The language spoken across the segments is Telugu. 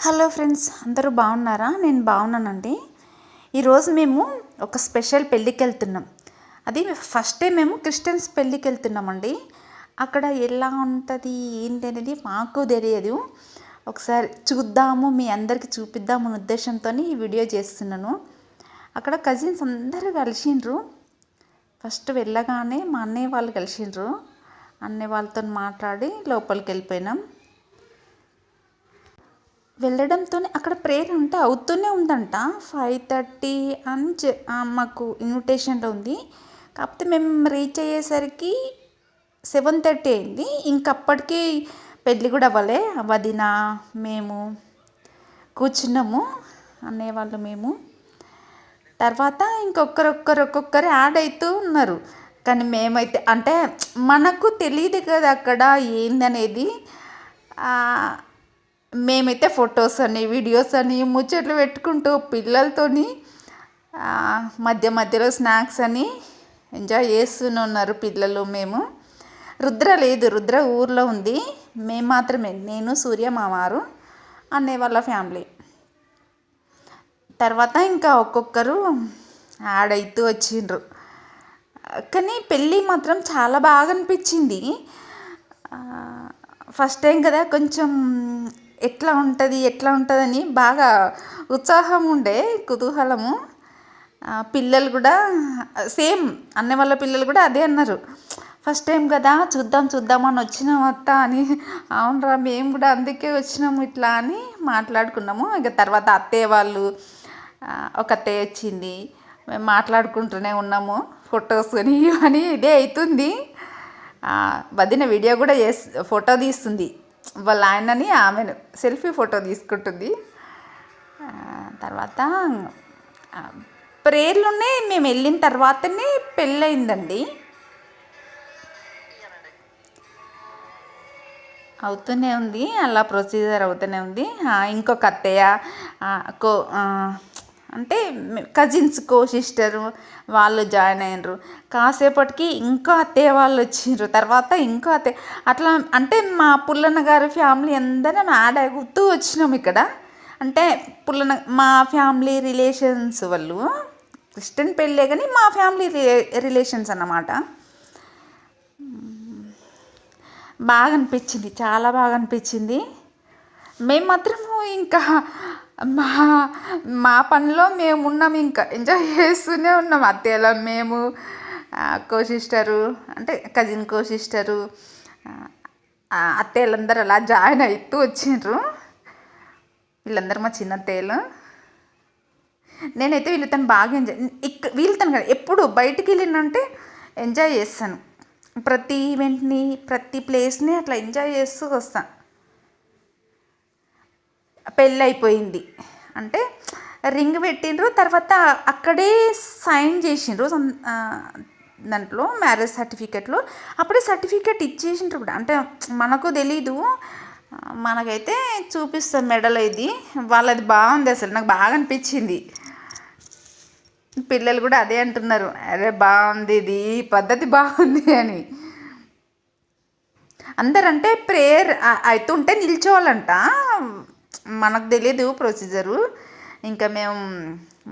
హలో ఫ్రెండ్స్, అందరూ బాగున్నారా? నేను బాగున్నానండి. ఈరోజు మేము ఒక స్పెషల్ పెళ్ళికి వెళ్తున్నాం. అది ఫస్ట్ టైం మేము క్రిస్టియన్స్ పెళ్ళికి వెళ్తున్నామండి. అక్కడ ఎలా ఉంటుంది ఏంటి అనేది మాకు తెలియదు. ఒకసారి చూద్దాము, మీ అందరికీ చూపిద్దాము అనే ఉద్దేశంతో ఈ వీడియో చేస్తున్నాను. అక్కడ కజిన్స్ అందరూ కలిసిండ్రు. ఫస్ట్ వెళ్ళగానే మా అన్నయ్య వాళ్ళు కలిసిండ్రు. అన్నయ్య వాళ్ళతో మాట్లాడి లోపలికి వెళ్ళిపోయినాం. వెళ్ళడంతో అక్కడ ప్రేయర్ అంటే అవుతూనే ఉందంట. 5:30 అని మాకు ఇన్విటేషన్లో ఉంది. కాకపోతే మేము రీచ్ అయ్యేసరికి 7:30 అయింది. ఇంకప్పటికీ పెళ్ళి కూడా అవ్వలే. వదిన మేము కూర్చున్నాము, అన్నయ్య వాళ్ళు మేము. తర్వాత ఒక్కొక్కరు యాడ్ అవుతూ ఉన్నారు. కానీ మేమైతే అంటే మనకు తెలియదు కదా అక్కడ ఏందనేది. మేమైతే ఫొటోస్ అని వీడియోస్ అని ముచ్చట్లు పెట్టుకుంటూ పిల్లలతోని మధ్యలో స్నాక్స్ అని ఎంజాయ్ చేస్తూనే ఉన్నారు పిల్లలు. మేము రుద్ర లేదు, రుద్ర ఊర్లో ఉంది. మేము మాత్రమే, నేను, సూర్య, మా వారు, అన్నయ్య వాళ్ళ ఫ్యామిలీ. తర్వాత ఇంకా ఒక్కొక్కరు యాడ్ అవుతూ వచ్చిండ్రు. కానీ పెళ్ళి మాత్రం చాలా బాగా అనిపించింది. ఫస్ట్ టైం కదా, కొంచెం ఎట్లా ఉంటుందని బాగా ఉత్సాహం ఉండే, కుతూహలము. పిల్లలు కూడా సేమ్, అన్నయ్య వాళ్ళ పిల్లలు కూడా అదే అన్నారు. ఫస్ట్ టైం కదా, చూద్దాం అని వచ్చినాం అత్త అని. అవునరా, మేము కూడా అందుకే వచ్చినాము ఇట్లా అని మాట్లాడుకున్నాము. ఇక తర్వాత అత్తయ్య వాళ్ళు, ఒక అత్తయ్య వచ్చింది. మేము మాట్లాడుకుంటూనే ఉన్నాము. ఫొటోస్ అని ఇవన్నీ ఇదే అవుతుంది. వదిన వీడియో కూడా ఫోటో తీస్తుంది. వాళ్ళ ఆయనని ఆమెను సెల్ఫీ ఫోటో తీసుకుంటుంది. తర్వాత ప్రేయర్లోనే మేము వెళ్ళిన తర్వాతనే పెళ్ళయిందండి. అవుతూనే ఉంది, అలా ప్రొసీజర్ అవుతూనే ఉంది. ఇంకొక అత్తయ్య అంటే కజిన్స్ సిస్టరు వాళ్ళు జాయిన్ అయ్యారు. కాసేపటికి ఇంకో అత్తయ్య వాళ్ళు వచ్చిండ్రు. తర్వాత ఇంకో అత్తయ్య, అట్లా అంటే మా పుల్లన్న గారి ఫ్యామిలీ అందరం యాడ్ అవుతూ వచ్చినాం ఇక్కడ. అంటే మా ఫ్యామిలీ రిలేషన్స్ వాళ్ళు, క్రిస్టియన్ పెళ్ళే కానీ మా ఫ్యామిలీ రిలేషన్స్ అన్నమాట. బాగా అనిపించింది, చాలా బాగా అనిపించింది. మేము మాత్రము ఇంకా మా పనిలో మేము ఉన్నాము, ఇంకా ఎంజాయ్ చేస్తూనే ఉన్నాం. అత్తయ్యలో మేము, సిస్టరు అంటే కజిన్ సిస్టరు, అత్తయ్యలందరూ అలా జాయిన్ అవుతూ వచ్చిండ్రు. వీళ్ళందరూ మా చిన్న అత్తయ్యలు. నేనైతే వీళ్ళతో బాగా వీళ్ళతో కదా ఎప్పుడు బయటికి వెళ్ళినంటే ఎంజాయ్ చేస్తాను. ప్రతి ఈవెంట్ని, ప్రతి ప్లేస్ని అట్లా ఎంజాయ్ చేస్తూ వస్తాను. పెళ్ళి అయిపోయింది అంటే రింగ్ పెట్టిండ్రు. తర్వాత అక్కడే సైన్ చేసిండ్రు దాంట్లో, మ్యారేజ్ సర్టిఫికెట్లో. అప్పుడే సర్టిఫికెట్ ఇచ్చేసిండ్రు కూడా. అంటే మనకు తెలీదు, మనకైతే చూపిస్తాం మెడలో. ఇది వాళ్ళది బాగుంది, అసలు నాకు బాగా అనిపించింది. పిల్లలు కూడా అదే అంటున్నారు, అరే బాగుంది, ఇది పద్ధతి బాగుంది అని. అందరంటే ప్రేయర్ అవుతుంటే నిల్చోవాలంట. మనకు తెలియదు ప్రొసీజరు. ఇంకా మేము,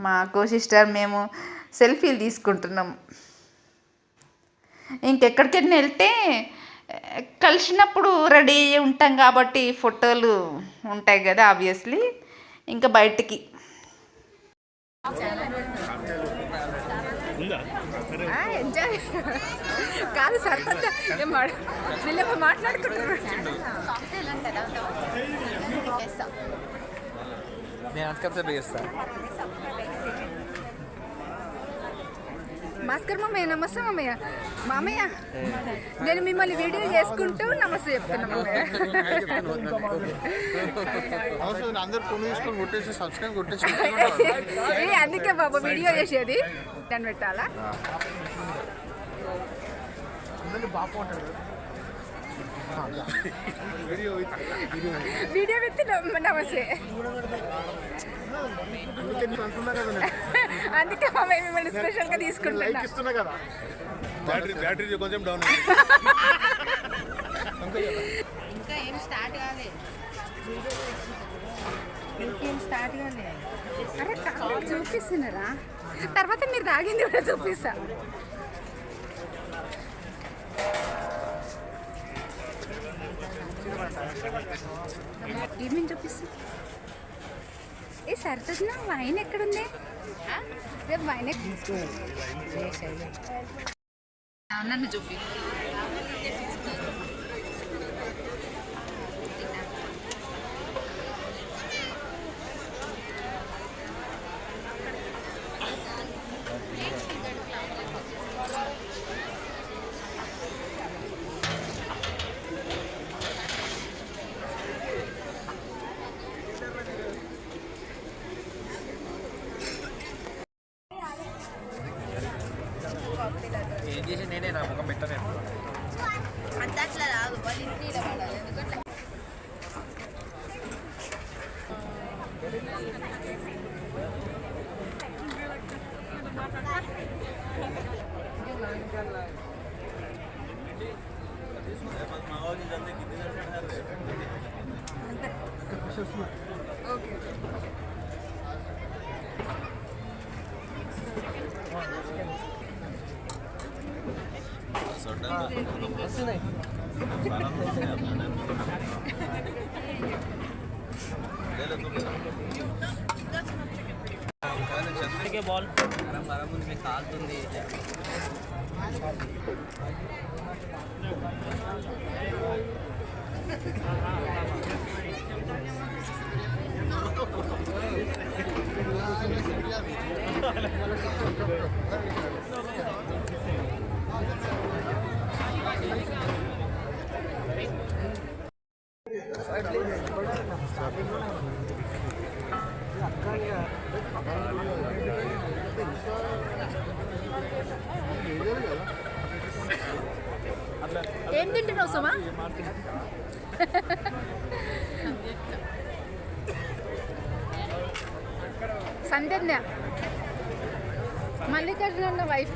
మా సిస్టర్ మేము సెల్ఫీలు తీసుకుంటున్నాం. ఇంకెక్కడికైనా వెళ్తే కలిసినప్పుడు రెడీ ఉంటాం కాబట్టి ఫోటోలు ఉంటాయి కదా ఆబ్వియస్లీ. ఇంకా బయటికి ఎంజాయ్ కాదు, సరిపడ మాట్లాడుకుంటున్నారు. భాస్కర్ మామయ్య, నమస్తే మామయ్య. మామయ్య, నేను మిమ్మల్ని వీడియో చేసుకుంటూ నమస్తే చెప్తున్నాను మామయ్య. అందుకే బాబు వీడియో చేసేది, దాన్ని పెట్టాలా? వీడియో పెట్టి నమస్తే. అందుకే మిమ్మల్ని స్పెషల్గా తీసుకుంటున్నా కదా. బ్యాటరీ కొంచెం డౌన్. ఇంకా ఏం స్టార్ట్ కాలేదు. ఏం స్టార్ట్ కాలే. అరే చూపిస్తున్నారా? తర్వాత మీరు తాగింది కూడా చూపిస్తా. ఏమేమి చూపిస్తా? ఏ సరితున్నా వైన్ ఎక్కడుంది? రేపు వైన్ నన్ను చూపి. ఏం చేసి నేనే నా ముఖం పెట్టలేను. అంత అట్లా రాదు, వాళ్ళ ఇంట్లో పడాలి. ఎందుకంటే ఓకే బాల్ ముందు మీకు కాలుతుంది. ఏం తింటున్నావు సుమా? సంధ్య మల్లికార్జున వైఫ్.